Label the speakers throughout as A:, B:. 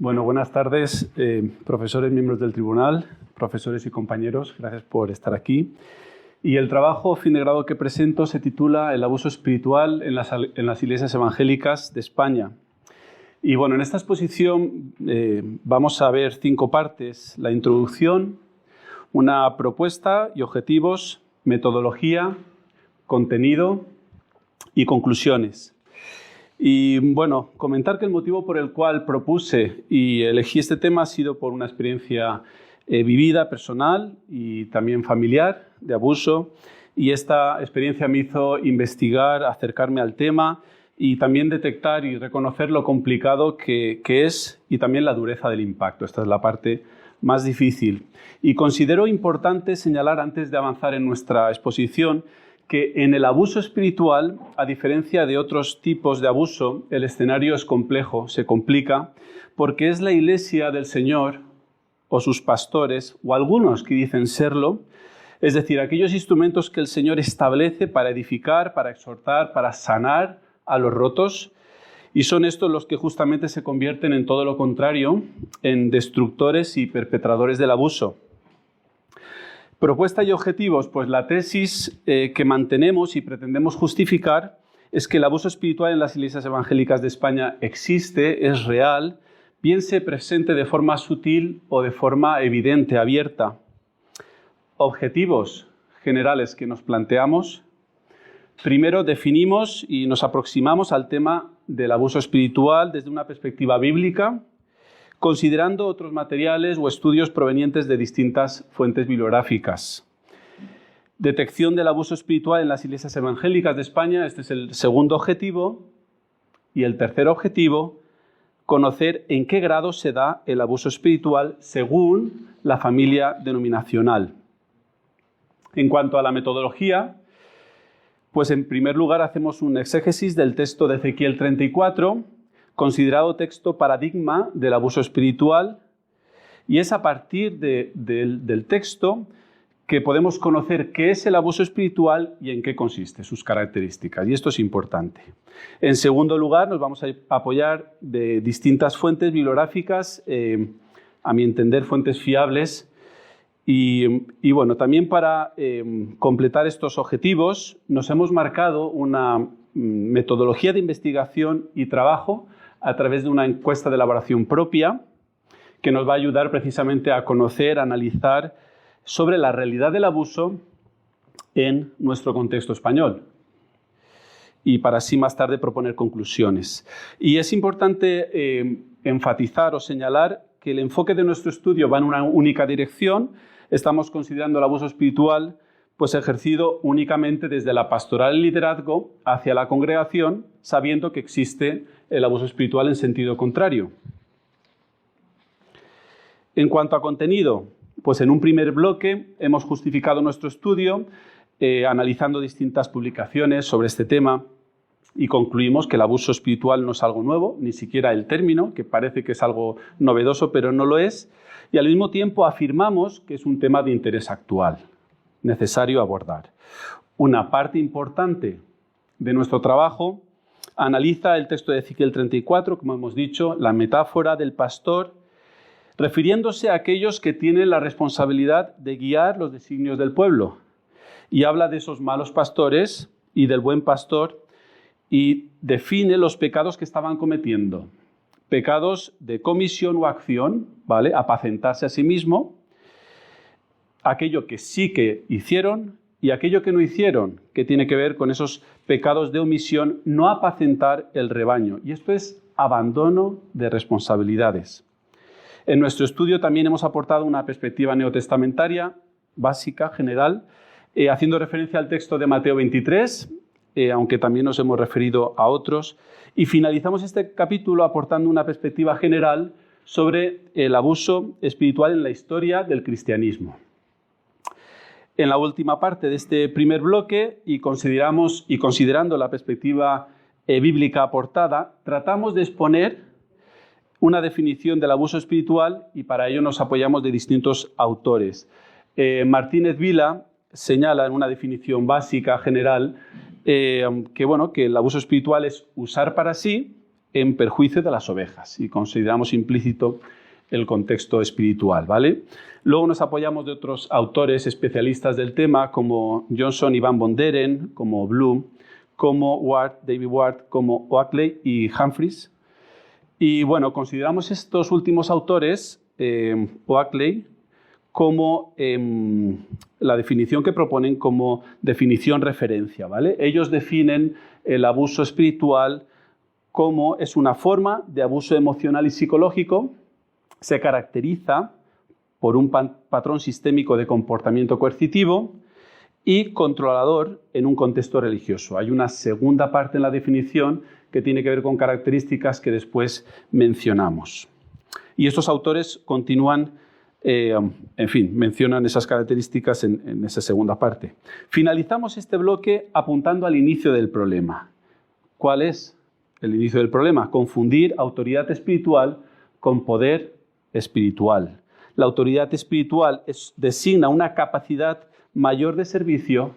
A: Bueno, buenas tardes, profesores, miembros del tribunal, profesores y compañeros, gracias por estar aquí. Y el trabajo fin de grado que presento se titula El abuso espiritual en las iglesias evangélicas de España. Y bueno, en esta exposición vamos a ver 5 partes: la introducción, una propuesta y objetivos, metodología, contenido y conclusiones. Y bueno, comentar que el motivo por el cual propuse y elegí este tema ha sido por una experiencia vivida, personal y también familiar de abuso. Y esta experiencia me hizo investigar, acercarme al tema y también detectar y reconocer lo complicado que es y también la dureza del impacto. Esta es la parte más difícil. Y considero importante señalar antes de avanzar en nuestra exposición que en el abuso espiritual, a diferencia de otros tipos de abuso, el escenario es complejo, se complica, porque es la Iglesia del Señor o sus pastores, o algunos que dicen serlo, es decir, aquellos instrumentos que el Señor establece para edificar, para exhortar, para sanar a los rotos, y son estos los que justamente se convierten en todo lo contrario, en destructores y perpetradores del abuso. Propuesta y objetivos, pues la tesis que mantenemos y pretendemos justificar es que el abuso espiritual en las iglesias evangélicas de España existe, es real, bien se presente de forma sutil o de forma evidente, abierta. Objetivos generales que nos planteamos. Primero, definimos y nos aproximamos al tema del abuso espiritual desde una perspectiva bíblica, considerando otros materiales o estudios provenientes de distintas fuentes bibliográficas. Detección del abuso espiritual en las iglesias evangélicas de España, este es el segundo objetivo. Y el tercer objetivo, conocer en qué grado se da el abuso espiritual según la familia denominacional. En cuanto a la metodología, pues en primer lugar hacemos un exégesis del texto de Ezequiel 34, considerado texto paradigma del abuso espiritual, y es a partir del texto que podemos conocer qué es el abuso espiritual y en qué consiste, sus características, y esto es importante. En segundo lugar, nos vamos a apoyar de distintas fuentes bibliográficas, a mi entender, fuentes fiables, y bueno, también para completar estos objetivos, nos hemos marcado una metodología de investigación y trabajo a través de una encuesta de elaboración propia que nos va a ayudar precisamente a conocer, a analizar sobre la realidad del abuso en nuestro contexto español. Y para así más tarde proponer conclusiones. Y es importante enfatizar o señalar que el enfoque de nuestro estudio va en una única dirección. Estamos considerando el abuso espiritual pues ejercido únicamente desde la pastoral y liderazgo hacia la congregación, sabiendo que existe el abuso espiritual en sentido contrario. En cuanto a contenido, pues en un primer bloque hemos justificado nuestro estudio analizando distintas publicaciones sobre este tema y concluimos que el abuso espiritual no es algo nuevo, ni siquiera el término, que parece que es algo novedoso, pero no lo es, y al mismo tiempo afirmamos que es un tema de interés actual, necesario abordar. Una parte importante de nuestro trabajo analiza el texto de Ezequiel 34, como hemos dicho, la metáfora del pastor, refiriéndose a aquellos que tienen la responsabilidad de guiar los designios del pueblo. Y habla de esos malos pastores y del buen pastor y define los pecados que estaban cometiendo. Pecados de comisión o acción, ¿vale? Apacentarse a sí mismo, aquello que sí que hicieron y aquello que no hicieron, que tiene que ver con esos pecados de omisión, no apacentar el rebaño. Y esto es abandono de responsabilidades. En nuestro estudio también hemos aportado una perspectiva neotestamentaria, básica, general, haciendo referencia al texto de Mateo 23, aunque también nos hemos referido a otros. Y finalizamos este capítulo aportando una perspectiva general sobre el abuso espiritual en la historia del cristianismo. En la última parte de este primer bloque, y considerando la perspectiva bíblica aportada, tratamos de exponer una definición del abuso espiritual y para ello nos apoyamos de distintos autores. Martínez Vila señala en una definición básica, general, que el abuso espiritual es usar para sí en perjuicio de las ovejas y consideramos implícito el contexto espiritual, ¿vale? Luego nos apoyamos de otros autores especialistas del tema como Johnson y Van Bonderen, como Bloom, como David Ward, como Oakley y Humphreys. Y bueno, consideramos estos últimos autores, Oakley, como la definición que proponen como definición referencia, ¿vale? Ellos definen el abuso espiritual como es una forma de abuso emocional y psicológico, se caracteriza por un patrón sistémico de comportamiento coercitivo y controlador en un contexto religioso. Hay una segunda parte en la definición que tiene que ver con características que después mencionamos. Y estos autores continúan, mencionan esas características en esa segunda parte. Finalizamos este bloque apuntando al inicio del problema. ¿Cuál es el inicio del problema? Confundir autoridad espiritual con poder espiritual. La autoridad espiritual designa una capacidad mayor de servicio,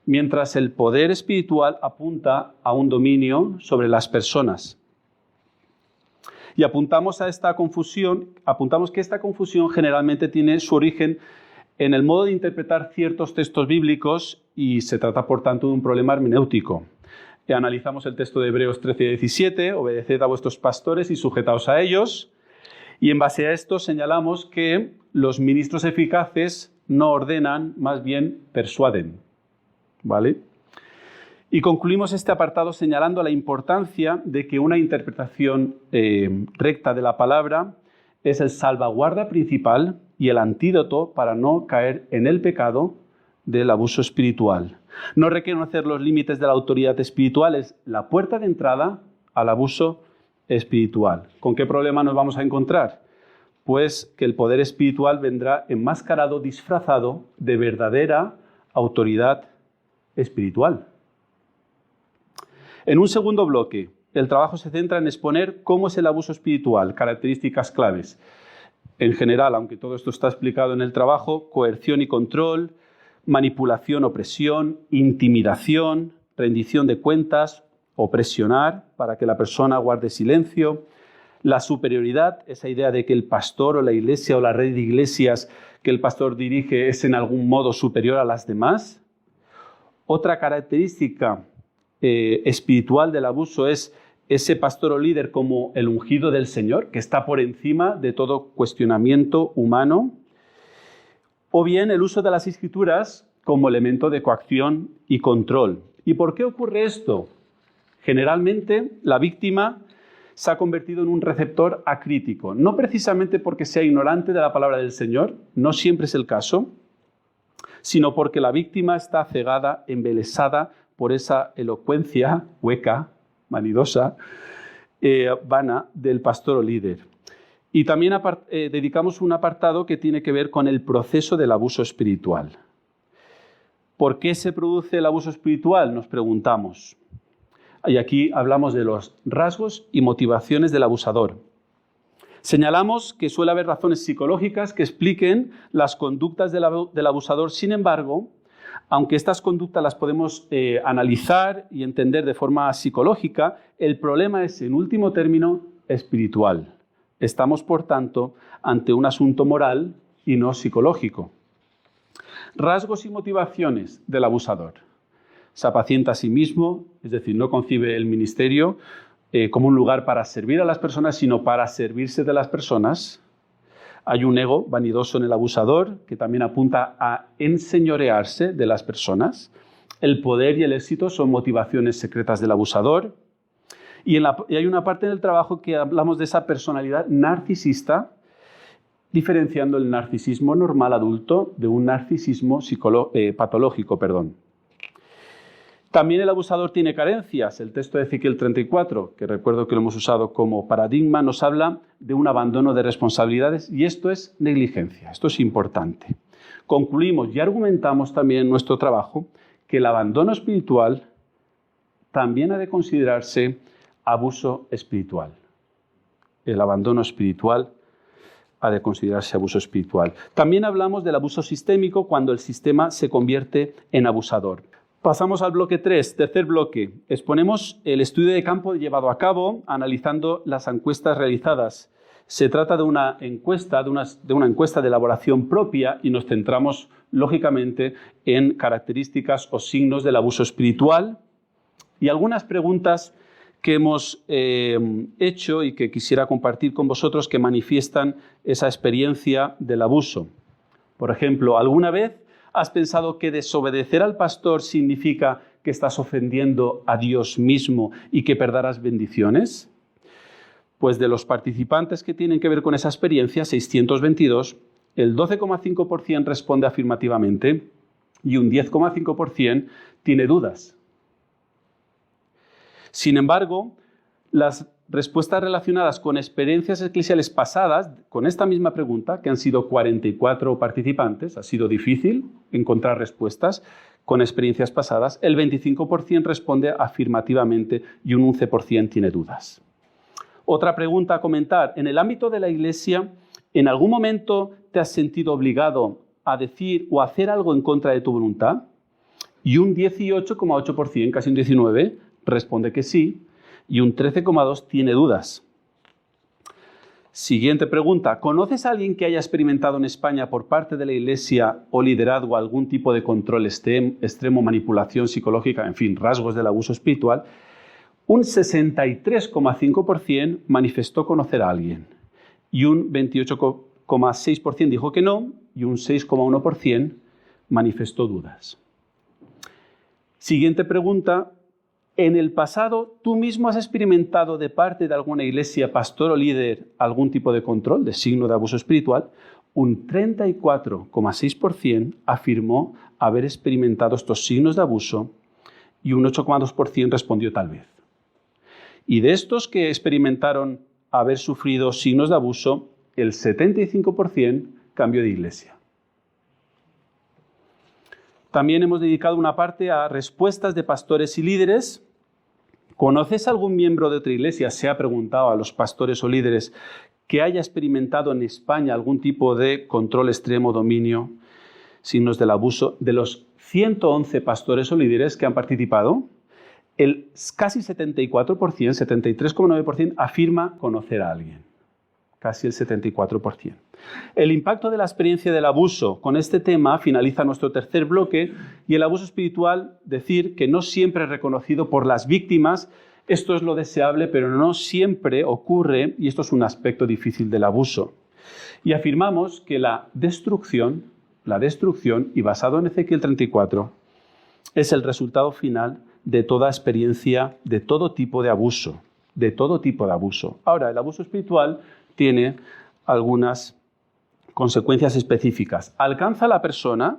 A: mientras el poder espiritual apunta a un dominio sobre las personas. Y apuntamos que esta confusión generalmente tiene su origen en el modo de interpretar ciertos textos bíblicos y se trata, por tanto, de un problema hermenéutico. Analizamos el texto de Hebreos 13:17, obedeced a vuestros pastores y sujetaos a ellos. Y en base a esto señalamos que los ministros eficaces no ordenan, más bien persuaden, ¿vale? Y concluimos este apartado señalando la importancia de que una interpretación recta de la palabra es el salvaguarda principal y el antídoto para no caer en el pecado del abuso espiritual. No reconocer los límites de la autoridad espiritual es la puerta de entrada al abuso espiritual. ¿Con qué problema nos vamos a encontrar? Pues que el poder espiritual vendrá enmascarado, disfrazado de verdadera autoridad espiritual. En un segundo bloque, el trabajo se centra en exponer cómo es el abuso espiritual, características claves. En general, aunque todo esto está explicado en el trabajo, coerción y control, manipulación, opresión, intimidación, rendición de cuentas o presionar para que la persona guarde silencio, la superioridad, esa idea de que el pastor o la iglesia o la red de iglesias que el pastor dirige es en algún modo superior a las demás. Otra característica espiritual del abuso es ese pastor o líder como el ungido del Señor, que está por encima de todo cuestionamiento humano. O bien el uso de las escrituras como elemento de coacción y control. ¿Y por qué ocurre esto? Generalmente la víctima se ha convertido en un receptor acrítico, no precisamente porque sea ignorante de la palabra del Señor, no siempre es el caso, sino porque la víctima está cegada, embelesada por esa elocuencia hueca, vanidosa, vana del pastor o líder. Y también dedicamos un apartado que tiene que ver con el proceso del abuso espiritual. ¿Por qué se produce el abuso espiritual? Nos preguntamos. Y aquí hablamos de los rasgos y motivaciones del abusador. Señalamos que suele haber razones psicológicas que expliquen las conductas del abusador. Sin embargo, aunque estas conductas las podemos analizar y entender de forma psicológica, el problema es, en último término, espiritual. Estamos, por tanto, ante un asunto moral y no psicológico. Rasgos y motivaciones del abusador. Se apacienta a sí mismo, es decir, no concibe el ministerio como un lugar para servir a las personas, sino para servirse de las personas. Hay un ego vanidoso en el abusador que también apunta a enseñorearse de las personas. El poder y el éxito son motivaciones secretas del abusador. Y hay una parte del trabajo que hablamos de esa personalidad narcisista, diferenciando el narcisismo normal adulto de un narcisismo patológico. También el abusador tiene carencias. El texto de Ezequiel 34, que recuerdo que lo hemos usado como paradigma, nos habla de un abandono de responsabilidades y esto es negligencia. Esto es importante. Concluimos y argumentamos también en nuestro trabajo que el abandono espiritual también ha de considerarse abuso espiritual. El abandono espiritual ha de considerarse abuso espiritual. También hablamos del abuso sistémico cuando el sistema se convierte en abusador. Pasamos al bloque 3, tercer bloque. Exponemos el estudio de campo llevado a cabo analizando las encuestas realizadas. Se trata de una encuesta, de una encuesta de elaboración propia y nos centramos, lógicamente, en características o signos del abuso espiritual y algunas preguntas que hemos hecho y que quisiera compartir con vosotros que manifiestan esa experiencia del abuso. Por ejemplo, ¿alguna vez has pensado que desobedecer al pastor significa que estás ofendiendo a Dios mismo y que perderás bendiciones? Pues de los participantes que tienen que ver con esa experiencia, 622, el 12,5% responde afirmativamente y un 10,5% tiene dudas. Sin embargo, las respuestas relacionadas con experiencias eclesiales pasadas, con esta misma pregunta, que han sido 44 participantes, ha sido difícil encontrar respuestas con experiencias pasadas, el 25% responde afirmativamente y un 11% tiene dudas. Otra pregunta a comentar. En el ámbito de la Iglesia, ¿en algún momento te has sentido obligado a decir o hacer algo en contra de tu voluntad? Y un 18,8%, casi un 19%, responde que sí, y un 13,2% tiene dudas. Siguiente pregunta. ¿Conoces a alguien que haya experimentado en España por parte de la Iglesia o liderazgo algún tipo de control extremo, manipulación psicológica, en fin, rasgos del abuso espiritual? Un 63,5% manifestó conocer a alguien y un 28,6% dijo que no y un 6,1% manifestó dudas. Siguiente pregunta. ¿En el pasado tú mismo has experimentado de parte de alguna iglesia, pastor o líder algún tipo de control, de signo de abuso espiritual? Un 34,6% afirmó haber experimentado estos signos de abuso y un 8,2% respondió tal vez. Y de estos que experimentaron haber sufrido signos de abuso, el 75% cambió de iglesia. También hemos dedicado una parte a respuestas de pastores y líderes. ¿Conoces algún miembro de otra iglesia? Se ha preguntado a los pastores o líderes que haya experimentado en España algún tipo de control extremo, dominio, signos del abuso. De los 111 pastores o líderes que han participado, el casi 74%, 73,9% afirma conocer a alguien. Casi el 74%. El impacto de la experiencia del abuso. Con este tema finaliza nuestro tercer bloque y el abuso espiritual, decir que no siempre es reconocido por las víctimas. Esto es lo deseable, pero no siempre ocurre y esto es un aspecto difícil del abuso. Y afirmamos que la destrucción, y basado en Ezequiel 34, es el resultado final de toda experiencia, de todo tipo de abuso. Ahora, el abuso espiritual tiene algunas consecuencias específicas. Alcanza a la persona,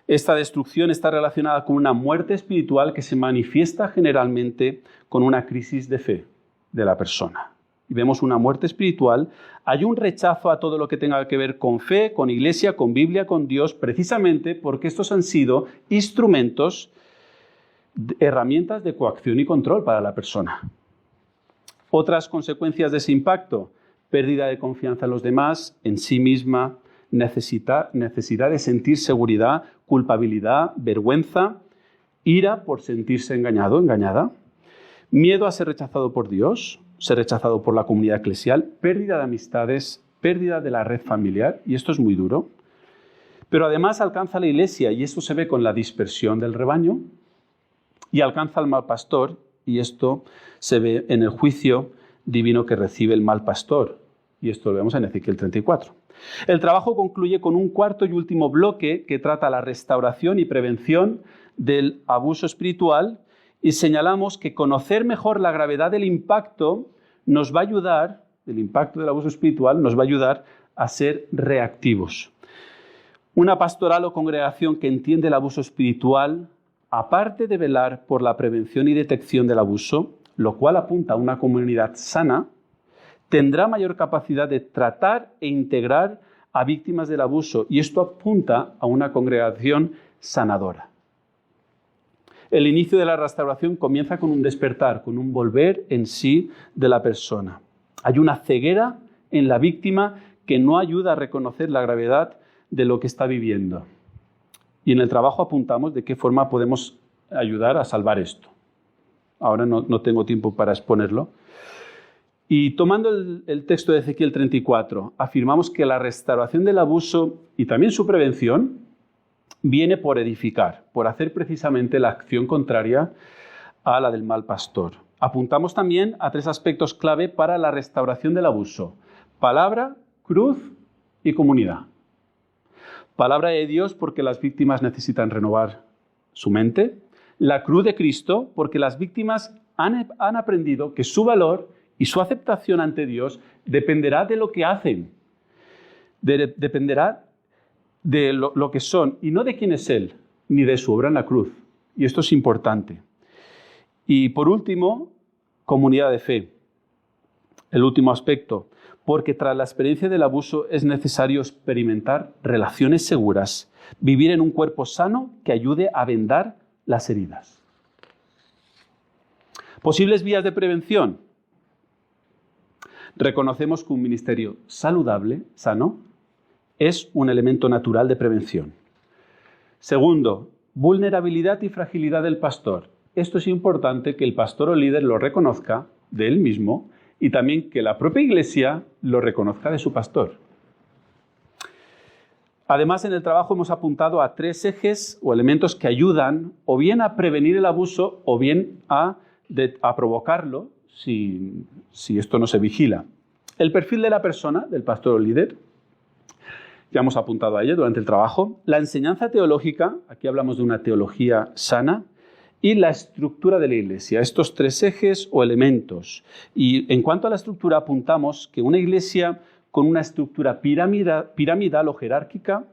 A: esta destrucción está relacionada con una muerte espiritual que se manifiesta generalmente con una crisis de fe de la persona. Y vemos una muerte espiritual, hay un rechazo a todo lo que tenga que ver con fe, con iglesia, con Biblia, con Dios, precisamente porque estos han sido instrumentos, herramientas de coacción y control para la persona. Otras consecuencias de ese impacto: pérdida de confianza en los demás, en sí misma, necesidad de sentir seguridad, culpabilidad, vergüenza, ira por sentirse engañado, engañada, miedo a ser rechazado por Dios, ser rechazado por la comunidad eclesial, pérdida de amistades, pérdida de la red familiar, y esto es muy duro. Pero además alcanza a la iglesia, y esto se ve con la dispersión del rebaño, y alcanza al mal pastor, y esto se ve en el juicio divino que recibe el mal pastor. Y esto lo vemos en Ezequiel 34. El trabajo concluye con un cuarto y último bloque que trata la restauración y prevención del abuso espiritual y señalamos que conocer mejor la gravedad del impacto nos va a ayudar, el impacto del abuso espiritual nos va a ayudar a ser reactivos. Una pastoral o congregación que entiende el abuso espiritual, aparte de velar por la prevención y detección del abuso, lo cual apunta a una comunidad sana, tendrá mayor capacidad de tratar e integrar a víctimas del abuso y esto apunta a una congregación sanadora. El inicio de la restauración comienza con un despertar, con un volver en sí de la persona. Hay una ceguera en la víctima que no ayuda a reconocer la gravedad de lo que está viviendo. Y en el trabajo apuntamos de qué forma podemos ayudar a salvar esto. Ahora no tengo tiempo para exponerlo. Y tomando el texto de Ezequiel 34, afirmamos que la restauración del abuso y también su prevención viene por edificar, por hacer precisamente la acción contraria a la del mal pastor. Apuntamos también a 3 aspectos clave para la restauración del abuso: palabra, cruz y comunidad. Palabra de Dios, porque las víctimas necesitan renovar su mente. La cruz de Cristo, porque las víctimas han aprendido que su valor y su aceptación ante Dios dependerá de lo que hacen, dependerá de lo que son, y no de quién es Él, ni de su obra en la cruz. Y esto es importante. Y por último, comunidad de fe. El último aspecto, porque tras la experiencia del abuso es necesario experimentar relaciones seguras, vivir en un cuerpo sano que ayude a vendar las heridas. Posibles vías de prevención. Reconocemos que un ministerio saludable, sano, es un elemento natural de prevención. Segundo, vulnerabilidad y fragilidad del pastor. Esto es importante que el pastor o líder lo reconozca de él mismo y también que la propia iglesia lo reconozca de su pastor. Además, en el trabajo hemos apuntado a 3 ejes o elementos que ayudan o bien a prevenir el abuso o bien a provocarlo si esto no se vigila. El perfil de la persona, del pastor o líder, ya hemos apuntado a ello durante el trabajo. La enseñanza teológica, aquí hablamos de una teología sana, y la estructura de la iglesia, estos 3 ejes o elementos. Y en cuanto a la estructura, apuntamos que una iglesia con una estructura piramidal o jerárquica,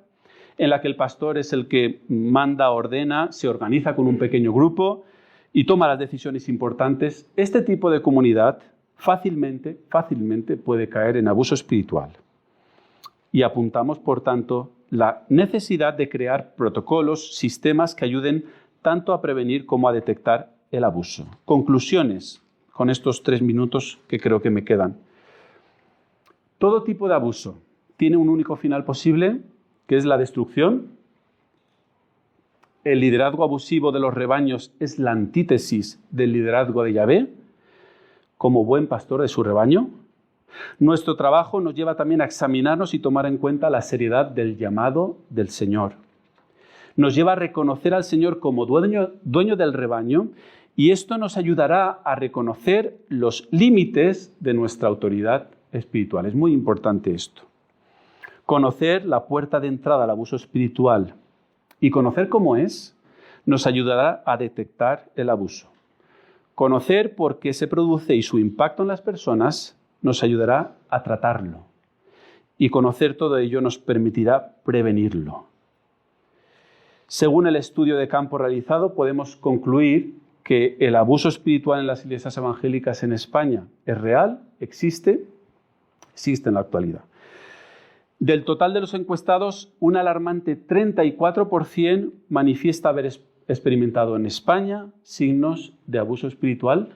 A: en la que el pastor es el que manda, ordena, se organiza con un pequeño grupo y toma las decisiones importantes, este tipo de comunidad fácilmente puede caer en abuso espiritual. Y apuntamos, por tanto, la necesidad de crear protocolos, sistemas que ayuden tanto a prevenir como a detectar el abuso. Conclusiones, con estos 3 minutos que creo que me quedan. Todo tipo de abuso tiene un único final posible, que es la destrucción. El liderazgo abusivo de los rebaños es la antítesis del liderazgo de Yahvé, como buen pastor de su rebaño. Nuestro trabajo nos lleva también a examinarnos y tomar en cuenta la seriedad del llamado del Señor. Nos lleva a reconocer al Señor como dueño del rebaño, y esto nos ayudará a reconocer los límites de nuestra autoridad espiritual. Es muy importante esto. Conocer la puerta de entrada al abuso espiritual y conocer cómo es, nos ayudará a detectar el abuso. Conocer por qué se produce y su impacto en las personas nos ayudará a tratarlo. Y conocer todo ello nos permitirá prevenirlo. Según el estudio de campo realizado, podemos concluir que el abuso espiritual en las iglesias evangélicas en España es real, existe en la actualidad. Del total de los encuestados, un alarmante 34% manifiesta haber experimentado en España signos de abuso espiritual.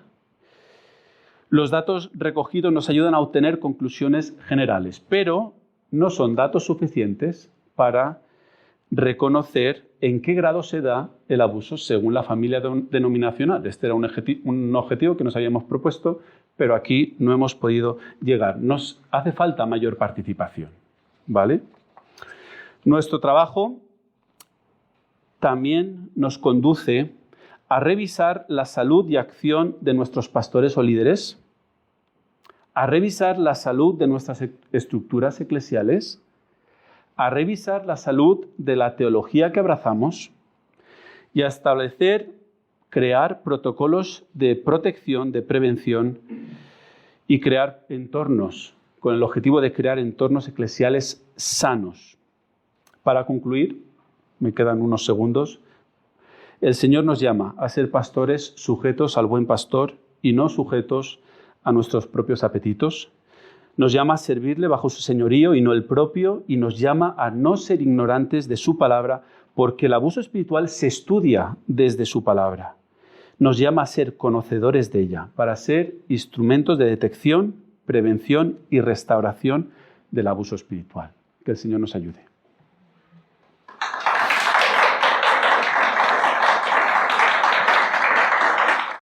A: Los datos recogidos nos ayudan a obtener conclusiones generales, pero no son datos suficientes para reconocer en qué grado se da el abuso según la familia denominacional. Este era un objetivo que nos habíamos propuesto, pero aquí no hemos podido llegar. Nos hace falta mayor participación, ¿vale? Nuestro trabajo también nos conduce a revisar la salud y acción de nuestros pastores o líderes, a revisar la salud de nuestras estructuras eclesiales, a revisar la salud de la teología que abrazamos y a crear protocolos de protección, de prevención y crear entornos, con el objetivo de crear entornos eclesiales sanos. Para concluir, me quedan unos segundos, el Señor nos llama a ser pastores sujetos al buen pastor y no sujetos a nuestros propios apetitos. Nos llama a servirle bajo su señorío y no el propio, y nos llama a no ser ignorantes de su palabra, porque el abuso espiritual se estudia desde su palabra. Nos llama a ser conocedores de ella, para ser instrumentos de detección, prevención y restauración del abuso espiritual. Que el Señor nos ayude.